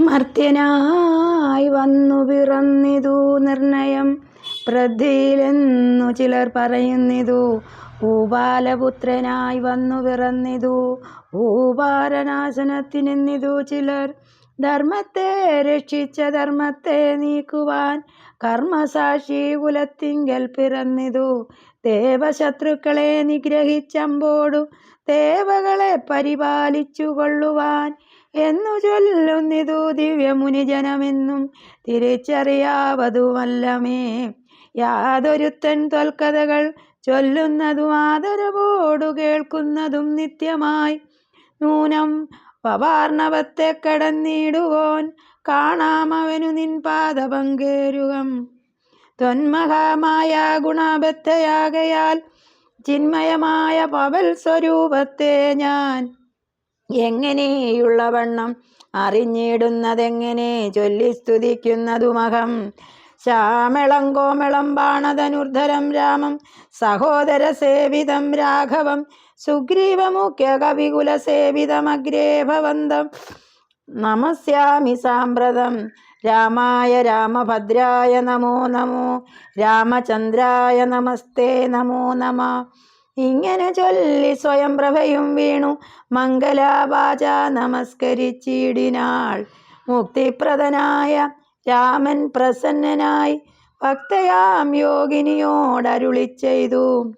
മർത്യനായി വന്നു പിറന്നിതു നിർണയം പ്രദ്ധിയിലെന്നു ചിലർ പറയുന്നിതു. ഭൂപാലപുത്രനായി വന്നു പിറന്നിതു ഭൂഭാരനാശനത്തിനെന്നിതു ചിലർ. ധർമ്മത്തെ രക്ഷിച്ച ധർമ്മത്തെ നീക്കുവാൻ കർമ്മസാക്ഷി കുലത്തിങ്കൽ പിറന്നിതു. ദേവശത്രുക്കളെ നിഗ്രഹിച്ചമ്പോടു ദേവകളെ പരിപാലിച്ചു കൊള്ളുവാൻ എന്നു ചൊല്ലുന്നിതു ദിവ്യമുനിജനമെന്നും തിരിച്ചറിയാവതുമല്ലമേ. യാതൊരുത്തൻ തൊൽക്കഥകൾ ചൊല്ലുന്നതും ആദരവോടു കേൾക്കുന്നതും നിത്യമായി. നൂനം പവാർണവത്തെ കടന്നിടുവോൻ കാണാമവനു നിൻ പാദപങ്കേരുകം. ത്വന്മഹാമായ ഗുണബദ്ധയാകയാൽ ചിന്മയമായ പവൽ സ്വരൂപത്തെ ഞാൻ എങ്ങനെയുള്ള വണ്ണം അറിഞ്ഞിടുന്നതെങ്ങനെ ചൊല്ലി സ്തുതിക്കുന്നതുമഹം. ശ്യാമളം കോമളം ബാണധനുർധരം രാമം സഹോദര സേവിതം രാഘവം സുഗ്രീവമുഖ്യ കവികുല സേവിതമഗ്രേ ഭവന്തം നമസ്യാമി സാമ്പ്രതം. രാമായ രാമഭദ്രായ നമോ നമോ രാമചന്ദ്രായ നമസ്തേ നമോ നമഃ. ഇങ്ങനെ ചൊല്ലി സ്വയം പ്രഭയും വീണു മംഗലാവാച നമസ്കരിച്ചിടിനാൾ. മുക്തിപ്രദനായ രാമൻ പ്രസന്നനായി ഭക്തയാം യോഗിനിയോടരുളി ചെയ്തു.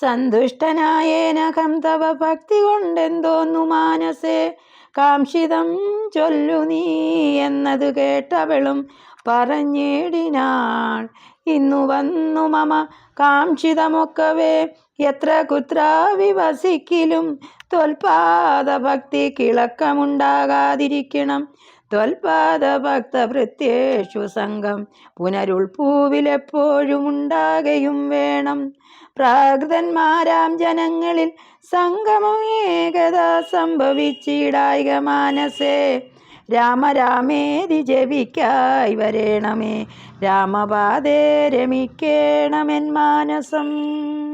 സന്തുഷ്ടനായേനകം തവ ഭക്തി കൊണ്ടെന്തോന്നു മാനസേ കാംക്ഷിതം ചൊല്ലു നീ എന്നത് കേട്ടവളും പറഞ്ഞിടിനാൾ. ഇന്നു വന്നു മമ കാംക്ഷിതമൊക്കവേ എത്ര കുത്രാവിവസിക്കിലും ത്വൽപാദ ഭക്തി കിളക്കമുണ്ടാകാതിരിക്കണം. ത്വൽപാദ ഭക്ത ഭൃത്യേഷു സംഘം പുനരുൾപ്പൂവിലെപ്പോഴും ഉണ്ടാകയും വേണം. പ്രാകൃതന്മാരാം ജനങ്ങളിൽ സംഗമം ഏകദാ സംഭവിച്ചിടായിക മാനസേ. രാമരാമേതി ജപിക്കായി വരേണമേ രാമപാദേ രമിക്കേണമെൻ മാനസം.